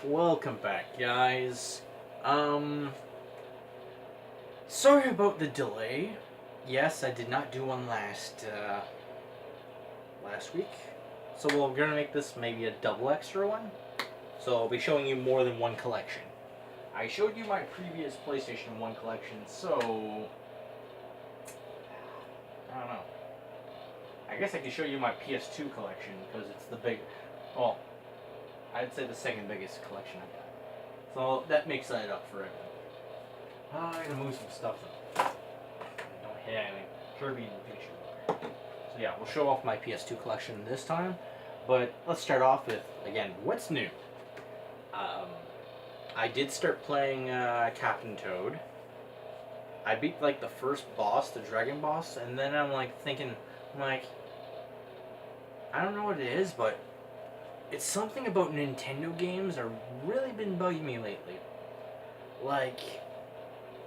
Welcome back, guys. Um, Sorry about the delay. Yes, I did not do one last week. So we're gonna make this maybe a double extra one. So I'll be showing you more than one collection. I showed you my previous PlayStation 1 collection, so I don't know. I guess I could show you my PS2 collection because it's the big, well, I'd say the second biggest collection I got. So that makes that up for it. I'm gonna move some stuff up. Don't hit anything. Kirby in the picture. So yeah, we'll show off my PS2 collection this time. But let's start off with, again, what's new? I did start playing Captain Toad. I beat like the first boss, the dragon boss, and then I'm like thinking, I don't know what it is, but it's something about Nintendo games that have really been bugging me lately. Like,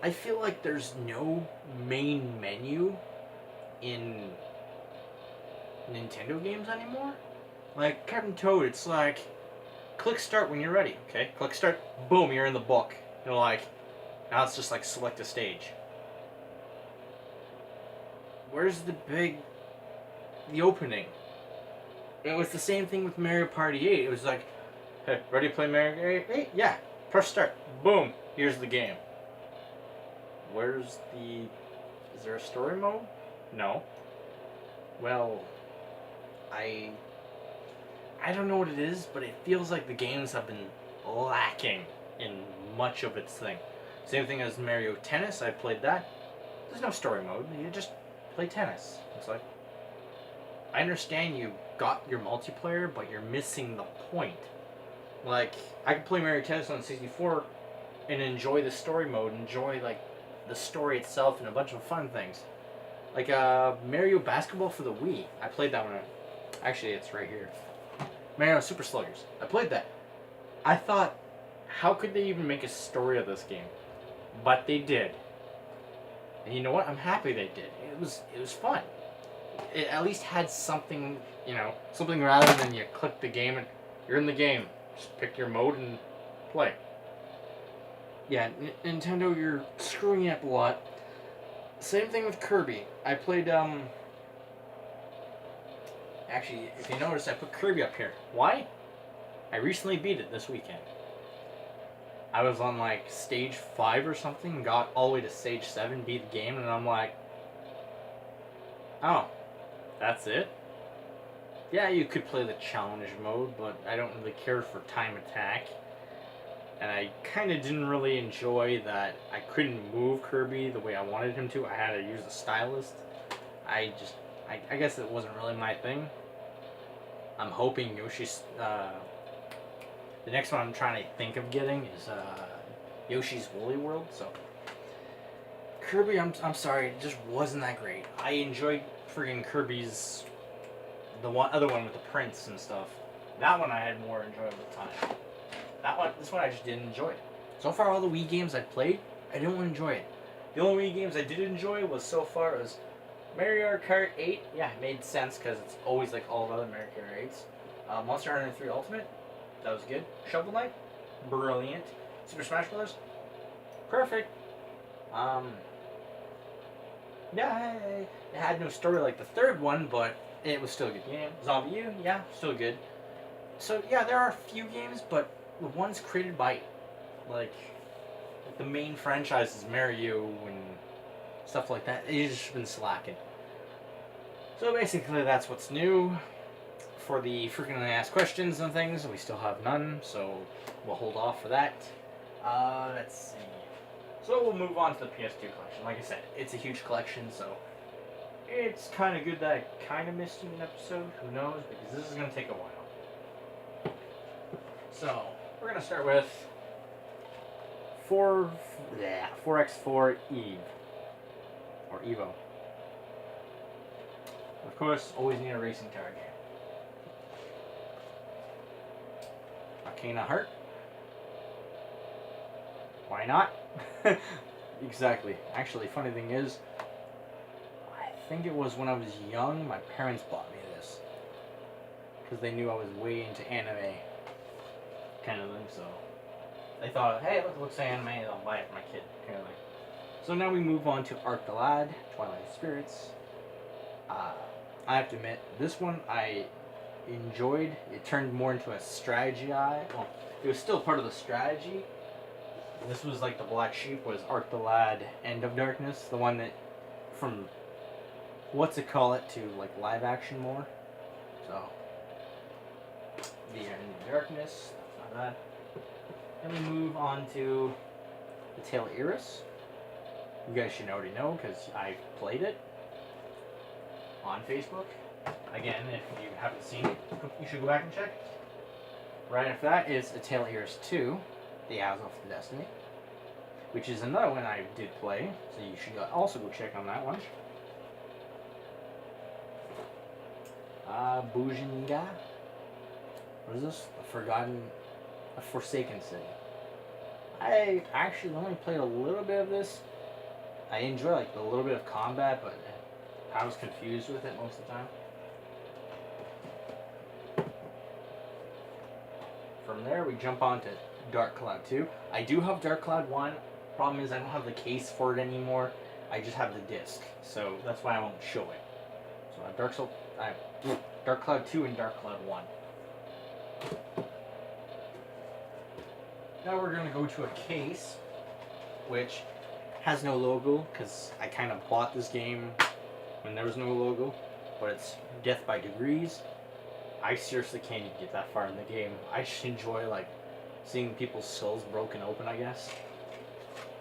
I feel like there's no main menu in Nintendo games anymore. Like Captain Toad, it's like click start when you're ready. Okay, click start, boom, you're in the book. Now it's just like select a stage. Where's the opening? It was the same thing with Mario Party 8. It was like, hey, ready to play Mario Party 8? Yeah, press start, boom, here's the game. Is there a story mode? No. Well, I don't know what it is, but it feels like the games have been lacking in much of its thing. Same thing as Mario Tennis, I played that. There's no story mode, you just play tennis. It's like, I understand you got your multiplayer, but you're missing the point. Like, I could play Mario Tennis on 64 and enjoy the story mode, enjoy, like, the story itself and a bunch of fun things. Like, Mario Basketball for the Wii. I played that one. Actually, it's right here. Mario Super Sluggers. I played that. I thought, how could they even make a story of this game? But they did. And you know what? I'm happy they did. It was fun. It at least had something, something rather than you click the game and you're in the game. Just pick your mode and play. Yeah, Nintendo, you're screwing up a lot. Same thing with Kirby. I played, Actually, if you notice, I put Kirby up here. Why? I recently beat it this weekend. I was on, like, stage 5 or something, got all the way to stage 7, beat the game, and I'm like, oh, that's it? Yeah, you could play the challenge mode, but I don't really care for time attack. And I kind of didn't really enjoy that I couldn't move Kirby the way I wanted him to. I had to use a stylist. I guess it wasn't really my thing. I'm hoping Yoshi's, the next one I'm trying to think of getting is, Yoshi's Woolly World, so. Kirby, I'm sorry, it just wasn't that great. I enjoyed friggin' Kirby's, other one with the prince and stuff. That one I had more enjoyable time. This one I just didn't enjoy it. So far, all the Wii games I played, I didn't enjoy it. The only Wii games I did enjoy was Mario Kart 8. Yeah, it made sense because it's always like all the other Mario Kart 8s. Monster Hunter 3 Ultimate, that was good. Shovel Knight, brilliant. Super Smash Bros. Perfect. Yeah, it had no story like the third one, but it was still a good game. Zombie U, yeah, still good. So yeah, there are a few games, but the ones created by, like the main franchises, Mario and stuff like that, it's just been slacking. So basically, that's what's new. For the frequently asked questions and things, we still have none, so we'll hold off for that. Let's see. So we'll move on to the PS2 collection. Like I said, it's a huge collection, so it's kind of good that I kind of missed an episode. Who knows? Because this is going to take a while. So, we're going to start with 4x4 Eve. Or Evo. Of course, always need a racing car game. Arcana Heart. Why not? Exactly. Actually, funny thing is, I think it was when I was young, my parents bought me this. Because they knew I was way into anime. kind of thing. So they thought, hey, look, it looks anime, I'll buy it for my kid, kind of thing. So now we move on to Arc the Lad, Twilight Spirits. I have to admit, this one I enjoyed. It turned more into a strategy. Well, it was still part of the strategy. This was like the black sheep was Arc the Lad, End of Darkness, the one that from what's it call it to like live action more. So the End of Darkness, that's not bad. Then we move on to the Tale of Iris. You guys should already know because I played it on Facebook. Again, if you haven't seen it, you should go back and check. Right after that is A Tale of Iris 2, The Hours of the Destiny, which is another one I did play, so you should also go check on that one. Bujinga. What is this? A Forsaken City. I actually only played a little bit of this. I enjoy like a little bit of combat, but I was confused with it most of the time. From there, we jump on to Dark Cloud 2. I do have Dark Cloud 1. Problem is, I don't have the case for it anymore. I just have the disc, so that's why I won't show it. So I have Dark Cloud 2 and Dark Cloud 1. Now we're going to go to a case, which has no logo, because I kind of bought this game when there was no logo, but it's Death by Degrees. I seriously can't even get that far in the game. I just enjoy like seeing people's skulls broken open, I guess,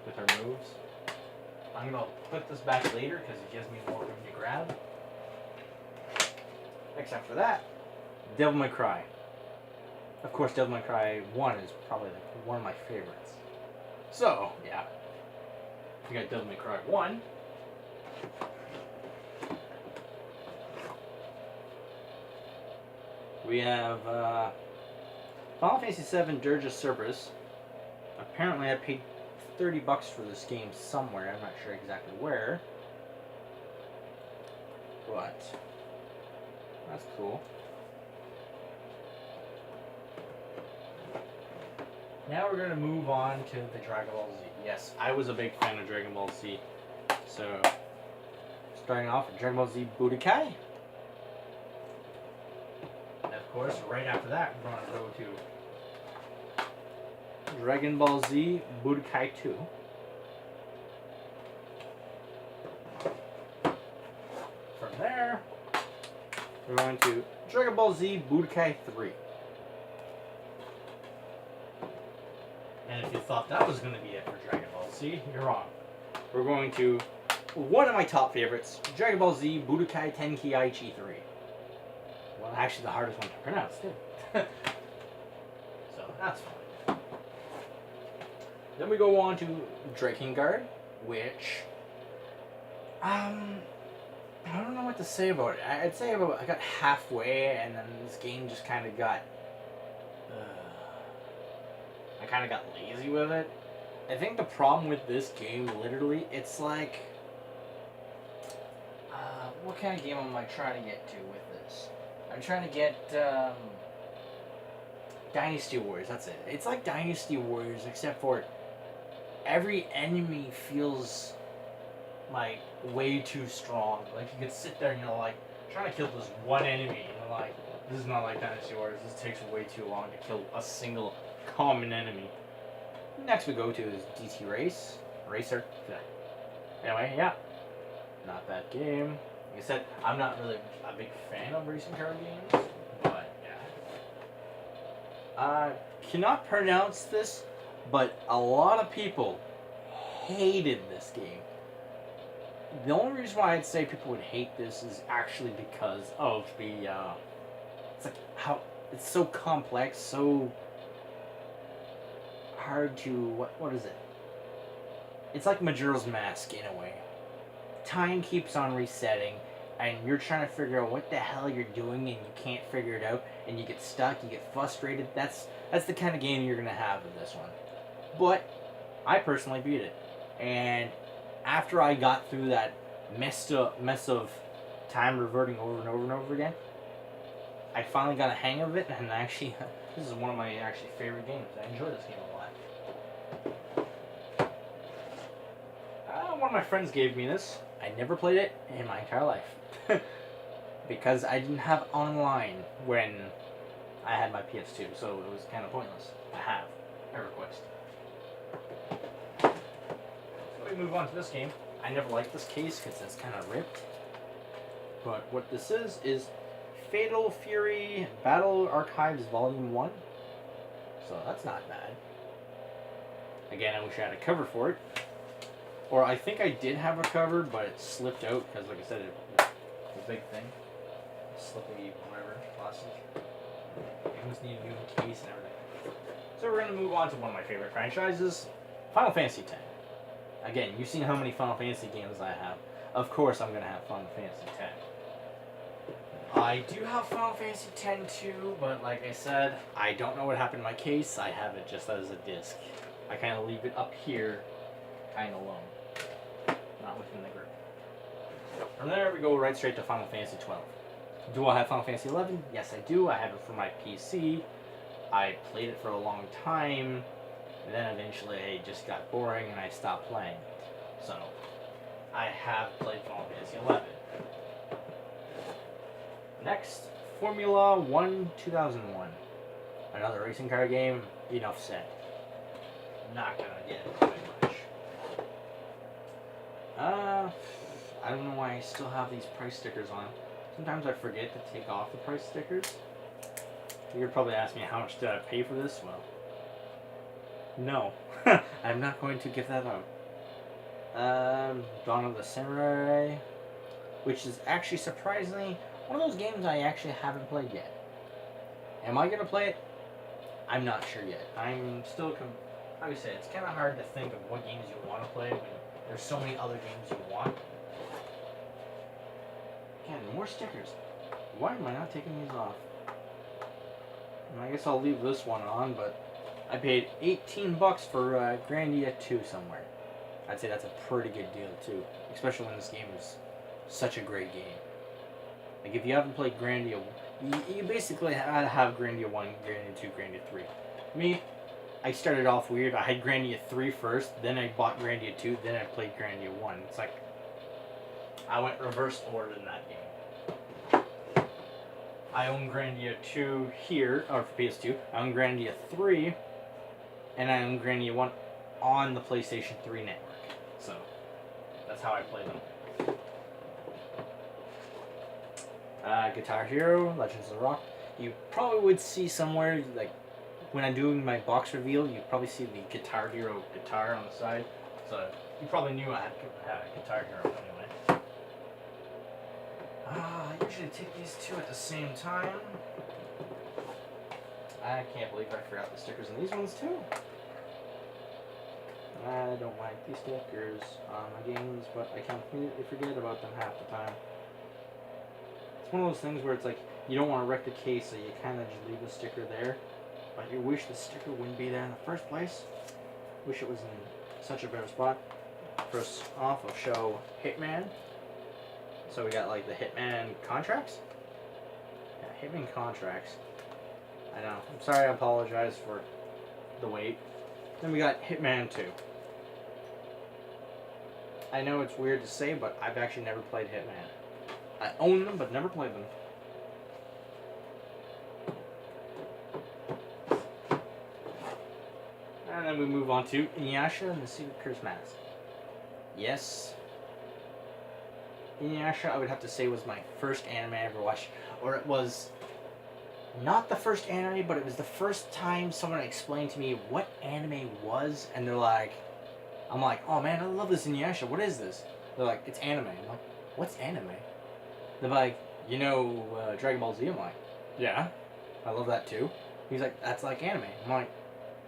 with their moves. I'm gonna put this back later because it gives me more room to grab. Except for that, Devil May Cry. Of course, Devil May Cry 1 is probably like one of my favorites. So, yeah. We got Devil May Cry 1. We have Final Fantasy VII Dirge of Cerberus. Apparently I paid $30 for this game somewhere. I'm not sure exactly where. But that's cool. Now we're going to move on to the Dragon Ball Z. Yes, I was a big fan of Dragon Ball Z. So, starting off with Dragon Ball Z Budokai. And of course, right after that, we're going to go to Dragon Ball Z Budokai 2. From there, we're going to Dragon Ball Z Budokai 3. And if you thought that was going to be it for Dragon Ball Z, you're wrong. We're going to one of my top favorites, Dragon Ball Z Budokai Tenkaichi 3. Well, actually the hardest one to pronounce, too. So, that's fine. Then we go on to Drakengard, which, I don't know what to say about it. I'd say I got halfway, and then this game just kind of got, I kind of got lazy with it. I think the problem with this game, literally, it's like, what kind of game am I trying to get to with this? I'm trying to get, Dynasty Warriors, that's it. It's like Dynasty Warriors, except for every enemy feels like way too strong. Like you could sit there and you're like trying to kill this one enemy and you're like, this is not like Dynasty Warriors, this takes way too long to kill a single common enemy. Next we go to is DT Racer. Anyway, yeah. Not that game. Like I said, I'm not really a big fan of racing car games, but yeah. Cannot pronounce this, but a lot of people hated this game. The only reason why I'd say people would hate this is actually because of the, it's like how, it's so complex, so hard to, what is it? It's like Majora's Mask in a way. Time keeps on resetting, and you're trying to figure out what the hell you're doing, and you can't figure it out, and you get stuck, you get frustrated. That's the kind of game you're gonna have with this one. But I personally beat it, and after I got through that mess of time reverting over and over and over again, I finally got a hang of it, and actually This is one of my actually favorite games. I enjoy this game a lot. One of my friends gave me this. I never played it in my entire life. Because I didn't have online when I had my PS2, so it was kind of pointless to have a request. So we move on to this game. I never liked this case because it's kind of ripped. But what this is Fatal Fury Battle Archives Volume 1. So that's not bad. Again, I wish I had a cover for it. Or I think I did have a cover, but it slipped out because, like I said, it's a big thing. Slippy, whatever, plastic. Games need a new case and everything. So we're going to move on to one of my favorite franchises, Final Fantasy X. Again, you've seen how many Final Fantasy games I have. Of course I'm going to have Final Fantasy X. I do have Final Fantasy X too, but like I said, I don't know what happened to my case. I have it just as a disc. I kind of leave it up here, kind of low. Not within the group. From there we go right straight to Final Fantasy XII. Do I have Final Fantasy XI? Yes, I do. I have it for my PC. I played it for a long time, and then eventually it just got boring and I stopped playing. So, I have played Final Fantasy XI. Next, Formula 1 2001. Another racing car game. Enough said. Not gonna get into it much. I don't know why I still have these price stickers on. Sometimes I forget to take off the price stickers. You're probably asking me how much did I pay for this? Well, no. I'm not going to give that out. Dawn of the Samurai, which is actually surprisingly one of those games I actually haven't played yet. Am I going to play it? I'm not sure yet. I'm still, like I said, it's kind of hard to think of what games you want to play when there's so many other games you want. Again, more stickers. Why am I not taking these off? And I guess I'll leave this one on, but I paid $18 for Grandia 2 somewhere. I'd say that's a pretty good deal too, especially when this game is such a great game. Like if you haven't played Grandia, you basically have Grandia 1, Grandia 2, Grandia 3. Me, I started off weird. I had Grandia 3 first, then I bought Grandia 2, then I played Grandia 1. It's like I went reverse order in that game. I own Grandia 2 here, or for PS2. I own Grandia 3, and I own Grandia 1 on the PlayStation 3 network. So, that's how I play them. Guitar Hero, Legends of the Rock. You probably would see somewhere, like, when I'm doing my box reveal, you probably see the Guitar Hero guitar on the side. So, you probably knew I had Guitar Hero anyway. I usually take these two at the same time. I can't believe I forgot the stickers on these ones too. I don't like these stickers on my games, but I completely forget about them half the time. It's one of those things where it's like, you don't want to wreck the case, so you kind of just leave the sticker there. But you wish the sticker wouldn't be there in the first place. Wish it was in such a better spot. First off, I'll show Hitman. So we got like the Hitman contracts. Yeah, Hitman contracts. I know. I'm sorry, I apologize for the wait. Then we got Hitman 2. I know it's weird to say, but I've actually never played Hitman. I own them, but never played them. And then we move on to Inuyasha and the Secret Curse Mask. Yes. Inuyasha, I would have to say, was my first anime I ever watched. Or it was not the first anime, but it was the first time someone explained to me what anime was. And they're like, I'm like, oh man, I love this Inuyasha. What is this? They're like, it's anime. I'm like, what's anime? They're like, you know Dragon Ball Z? I'm like, yeah, I love that too. He's like, that's like anime. I'm like,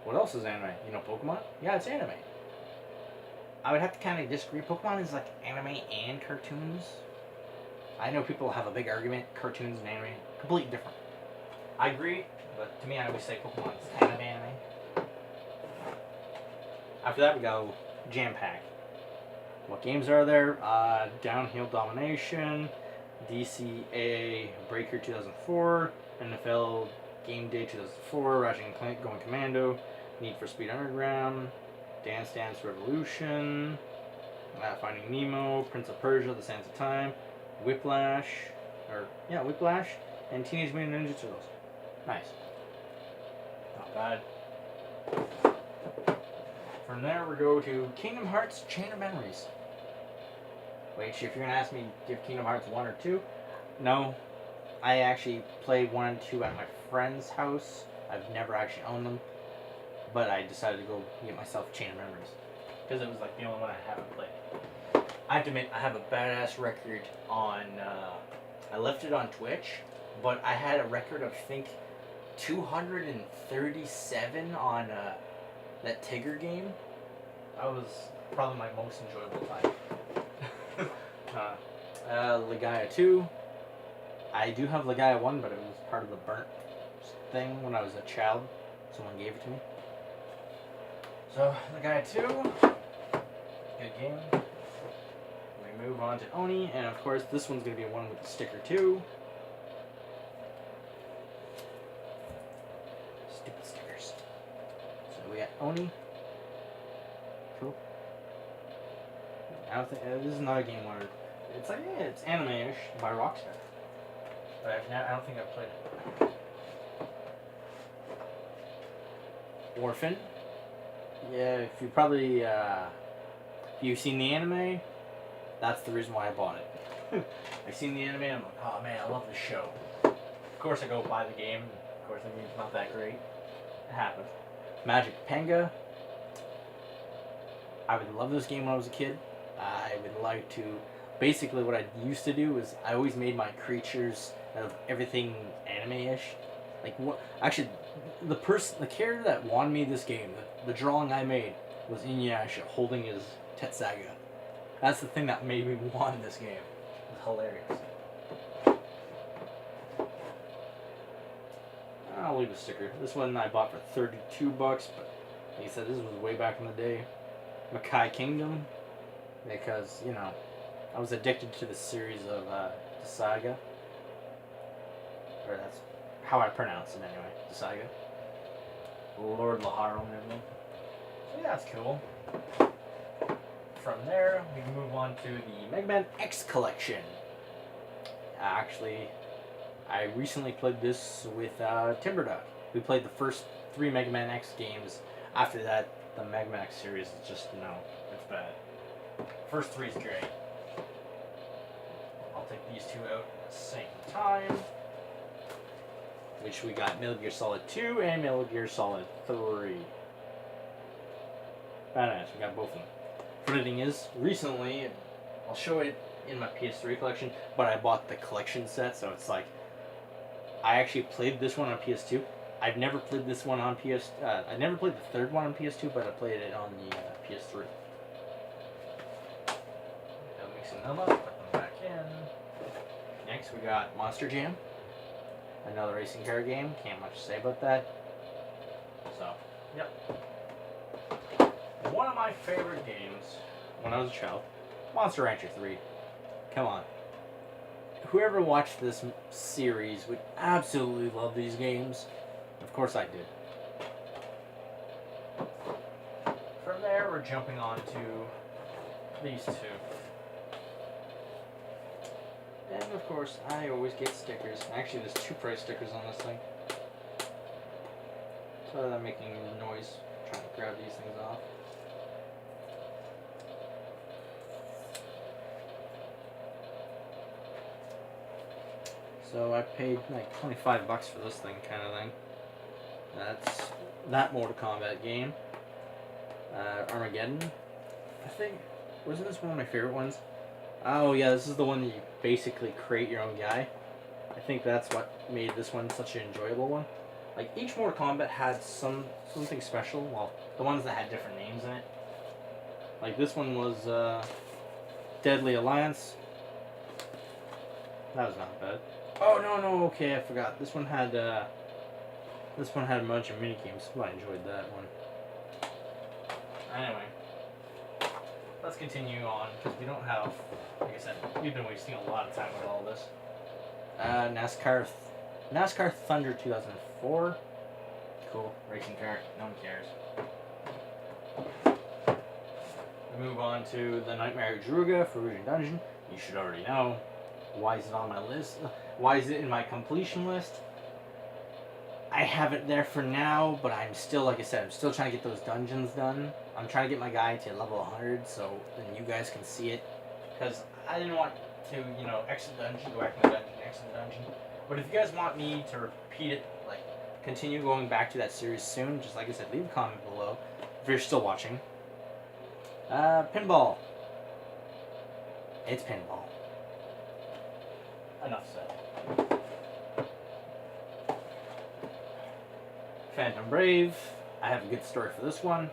what else is anime? You know Pokemon? Yeah, it's anime. I would have to kind of disagree. Pokemon is like anime and cartoons. I know people have a big argument. Cartoons and anime, completely different. I agree, but to me, I always say Pokemon is kind of anime. After that, we go Jam Pack. What games are there? Downhill Domination, DCA Breaker 2004, NFL Game Day 2004, Ratchet and Clank Going Commando, Need for Speed Underground, Dance Dance Revolution, Finding Nemo, Prince of Persia: The Sands of Time, Whiplash, and Teenage Mutant Ninja Turtles. Nice. Not bad. From there, we go to Kingdom Hearts: Chain of Memories. Which, if you're gonna ask me, give Kingdom Hearts 1 or 2, no. I actually played 1 and 2 at my friend's house. I've never actually owned them, but I decided to go get myself Chain of Memories because it was like the only one I haven't played. I have to admit, I have a badass record on. I left it on Twitch, but I had a record of, I think, 237 on that Tigger game. That was probably my most enjoyable time. Legaia 2. I do have Legaia 1, but it was part of the burnt thing when I was a child. Someone gave it to me. So, Legaia 2. Good game. We move on to Oni, and of course, this one's going to be one with the sticker too. Stupid stickers. So we got Oni. Cool. I don't think this is not a game where it's like it's anime-ish by Rockstar, but I don't think I've played it. Orphan. Yeah, if you probably if you've seen the anime, that's the reason why I bought it. I've seen the anime and I'm like, oh man, I love this show. Of course I go buy the game, of course the game's not that great. It happens. Magic Penga. I would love this game when I was a kid. I would like to, basically what I used to do is I always made my creatures out of everything anime-ish. Like what, actually, the character that won me this game, the drawing I made was Inuyasha holding his Tetsuga. That's the thing that made me want this game. It was hilarious. I'll leave a sticker. This one I bought for $32, but like I said, this was way back in the day. Makai Kingdom, because, you know, I was addicted to the series of Saga. Or that's how I pronounce it anyway, Saga. Lord Laharo and everything. So yeah, that's cool. From there, we move on to the Mega Man X collection. Actually, I recently played this with Timberduck. We played the first 3 Mega Man X games. After that, the Mega Man X series is just, no, it's bad. First 3 is great. I'll take these 2 out at the same time. Which we got Metal Gear Solid 2 and Metal Gear Solid 3. Badass, we got both of them. Funny thing is, recently, I'll show it in my PS3 collection, but I bought the collection set, so it's like, I actually played this one on PS2. I've never played this one on I never played the third one on PS2, but I played it on the PS3. Now mixing them up, put them back in. Next we got Monster Jam. Another racing car game. Can't much say about that. So, yep. One of my favorite games when I was a child, Monster Rancher 3. Come on. Whoever watched this series would absolutely love these games. Of course I did. From there, we're jumping on to these 2. And of course, I always get stickers. Actually, there's 2 price stickers on this thing. So I'm making noise trying to grab these things off. So I paid like $25 for this thing, kind of thing. That's that Mortal Kombat game. Armageddon. I think, wasn't this one of my favorite ones? Oh yeah, this is the one that you basically create your own guy. I think that's what made this one such an enjoyable one. Like each Mortal Kombat had something special. Well, the ones that had different names in it. Like this one was Deadly Alliance. That was not bad. Oh no, okay, I forgot. This one had a bunch of mini games. Well, I enjoyed that one. Anyway, let's continue on because we don't have, like I said, we've been wasting a lot of time with all this. NASCAR NASCAR Thunder 2004. Cool. Racing car. No one cares. We move on to the Nightmare Druga Fruition Dungeon. You should already know. Why is it on my list? Why is it in my completion list? I have it there for now, but I'm still, like I said, I'm still trying to get those dungeons done. I'm trying to get my guy to level 100 so then you guys can see it. Because I didn't want to, you know, exit the dungeon, go back to the dungeon, exit the dungeon. But if you guys want me to repeat it, like, continue going back to that series soon, just like I said, leave a comment below if you're still watching. Pinball. It's pinball. Enough said. Phantom Brave. I have a good story for this one.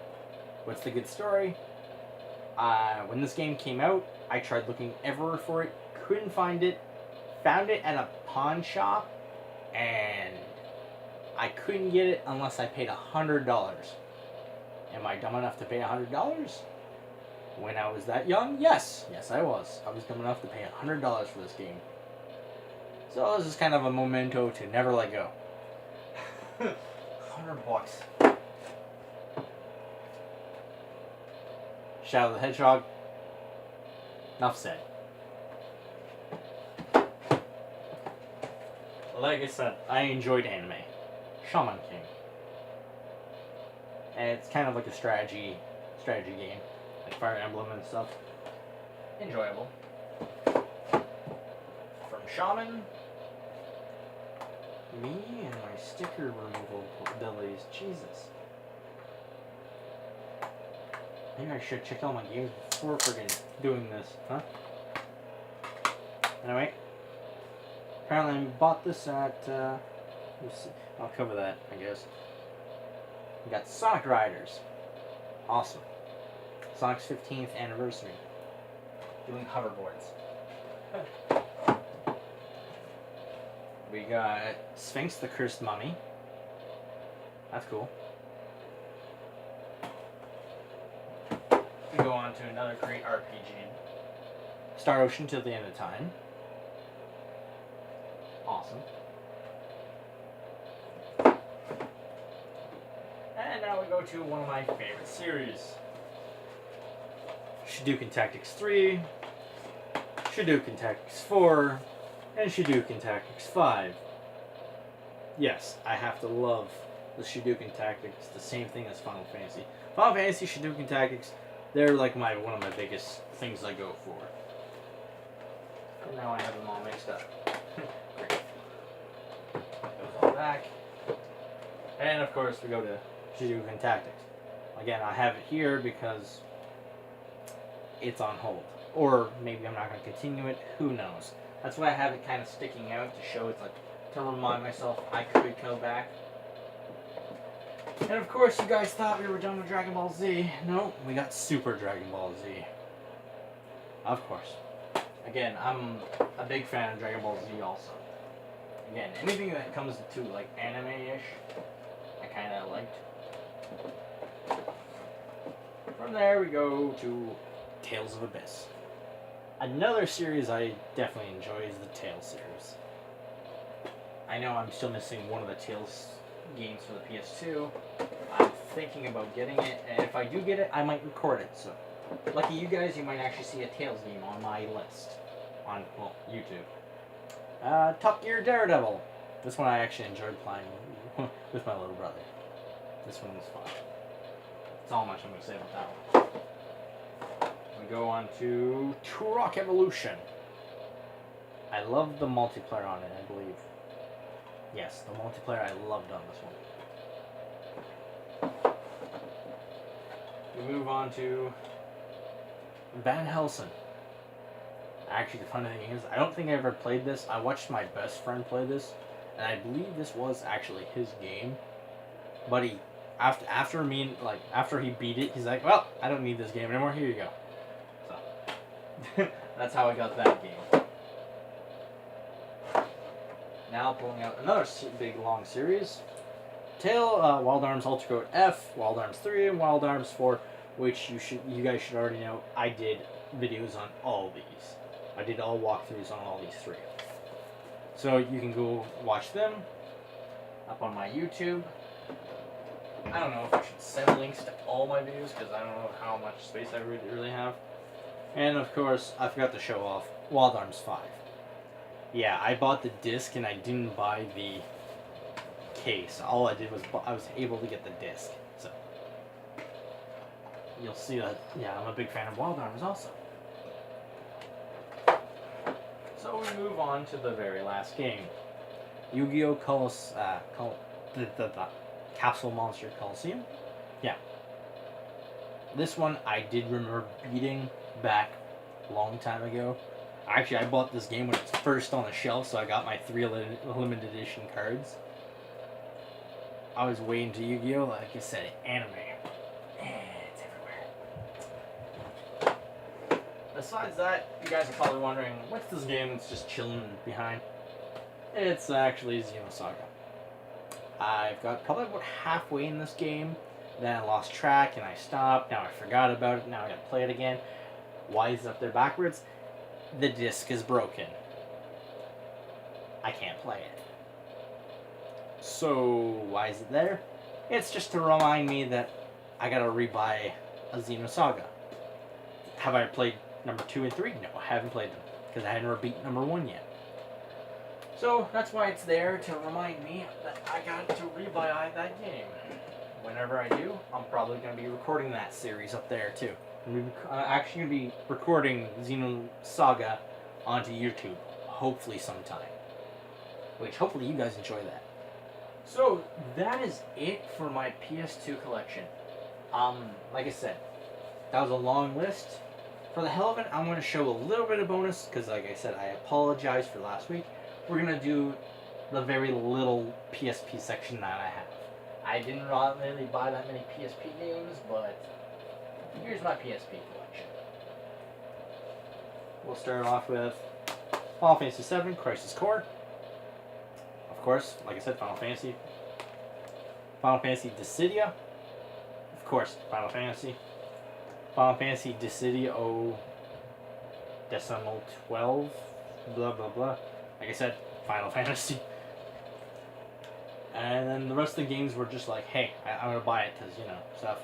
What's the good story? When this game came out, I tried looking everywhere for it, couldn't find it, found it at a pawn shop, and I couldn't get it unless I paid $100. Am I dumb enough to pay $100? When I was that young? Yes. Yes, I was. I was dumb enough to pay $100 for this game. So this is kind of a memento to never let go. $100. Shadow the Hedgehog. Enough said. Like I said, I enjoyed anime. Shaman King. And it's kind of like a strategy game. Like Fire Emblem and stuff. Enjoyable. From Shaman. Me and my sticker removal abilities. Jesus. Maybe I should check all my games before freaking doing this, huh? Anyway. Apparently I bought this at, let's see. I'll cover that, I guess. We got Sonic Riders. Awesome. Sonic's 15th anniversary. Doing hoverboards. We got Sphinx the Cursed Mummy. That's cool. We go on to another great RPG. Star Ocean Till the End of Time. Awesome. And now we go to one of my favorite series. Shadouken Tactics 3, Shadouken Tactics 4, and Shadouken Tactics 5. Yes, I have to love the Shadouken Tactics, the same thing as Final Fantasy. Final Fantasy Shadouken Tactics, they're like one of my biggest things I go for. And now I have them all mixed up. Great. Goes all back. And of course we go to Shadouken Tactics. Again, I have it here because it's on hold. Or maybe I'm not going to continue it, who knows. That's why I have it kind of sticking out to show it's like, to remind myself I could go back. And of course you guys thought we were done with Dragon Ball Z. No, we got Super Dragon Ball Z. Of course. Again, I'm a big fan of Dragon Ball Z also. Again, anything that comes to like anime-ish, I kind of liked. From there we go to Tales of Abyss. Another series I definitely enjoy is the Tales series. I know I'm still missing one of the Tales games for the PS2. I'm thinking about getting it, and if I do get it, I might record it. So, lucky you guys, you might actually see a Tales game on my list on, well, YouTube. Top Gear Daredevil. This one I actually enjoyed playing with my little brother. This one was fun. That's all much I'm going to say about that one. We go on to Turok Evolution. I love the multiplayer on it, I believe. Yes, the multiplayer I loved on this one. We move on to Van Helsing. Actually, the funny thing is, I don't think I ever played this. I watched my best friend play this, and I believe this was actually his game. But he, after he beat it, he's like, well, I don't need this game anymore. Here you go. So that's how I got that game. Now pulling out another big long series. Wild Arms Ultra Code F, Wild Arms 3, and Wild Arms 4, which you guys should already know. I did videos on all these. I did all walkthroughs on all these three. So you can go watch them up on my YouTube. I don't know if I should send links to all my videos because I don't know how much space I really have. And of course, I forgot to show off Wild Arms 5. Yeah, I bought the disc and I didn't buy the case. All I did was I was able to get the disc. So you'll see that, yeah, I'm a big fan of Wild Arms also. So we move on to the very last game. Yu-Gi-Oh! Capsule Monster Coliseum. Yeah. This one I did remember beating back a long time ago. Actually, I bought this game when it was first on the shelf, so I got my 3 limited edition cards. I was way into Yu-Gi-Oh! Like I said, anime. It's everywhere. Besides that, you guys are probably wondering, what's this game that's just chilling behind? It's actually Xenosaga. I've got probably about halfway in this game, then I lost track and I stopped, now I forgot about it, now I gotta play it again. Why is it up there backwards? The disc is broken. I can't play it. So, why is it there? It's just to remind me that I gotta rebuy a Xenosaga. Have I played number 2 and 3? No, I haven't played them, because I hadn't never beat number 1 yet. So, that's why it's there, to remind me that I got to rebuy that game. Whenever I do, I'm probably going to be recording that series up there, too. I'm actually going to be recording Xenosaga onto YouTube, hopefully sometime. Which, hopefully you guys enjoy that. So, that is it for my PS2 collection. Like I said, that was a long list. For the hell of it, I'm going to show a little bit of bonus, because like I said, I apologize for last week. We're going to do the very little PSP section that I have. I didn't really buy that many PSP games, but here's my PSP collection. We'll start off with Final Fantasy VII, Crisis Core. Of course, like I said, Final Fantasy Dissidia. Of course, Final Fantasy Dissidia Decimal 12, blah blah blah. Like I said, Final Fantasy. And then the rest of the games were just like, hey, I'm going to buy it because, you know, stuff.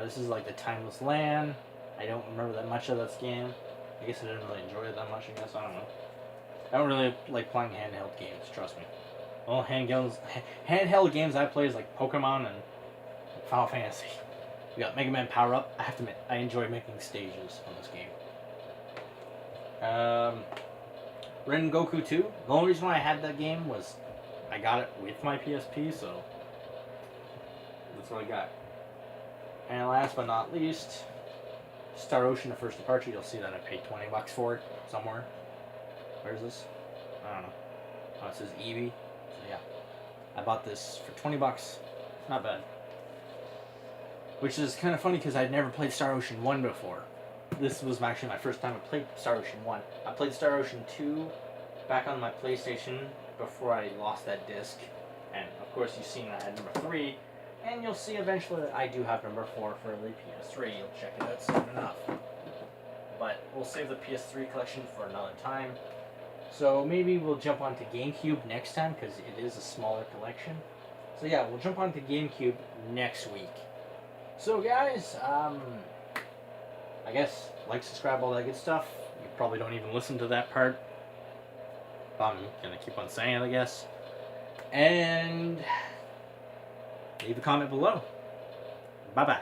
This is like the Timeless Land. I don't remember that much of that game. I guess I didn't really enjoy it that much, I guess. I don't know. I don't really like playing handheld games, trust me. Well, handheld games I play is like Pokemon and Final Fantasy. We got Mega Man Power Up. I have to admit, I enjoy making stages on this game. Ren Goku 2. The only reason why I had that game was I got it with my PSP, so that's what I got. And last but not least, Star Ocean: The First Departure. You'll see that I paid $20 for it somewhere. Where is this? I don't know. Oh, it says Eevee. So yeah, I bought this for $20. Not bad. Which is kind of funny because I'd never played Star Ocean 1 before. This was actually my first time I played Star Ocean 1. I played Star Ocean 2 back on my PlayStation before I lost that disc. And of course you've seen I had number 3. And you'll see eventually that I do have number 4 for the PS3. You'll check it out soon enough. But we'll save the PS3 collection for another time. So maybe we'll jump onto GameCube next time because it is a smaller collection. So yeah, we'll jump onto GameCube next week. So guys, I guess, like, subscribe, all that good stuff. You probably don't even listen to that part. I'm gonna keep on saying it, I guess. And leave a comment below. Bye-bye.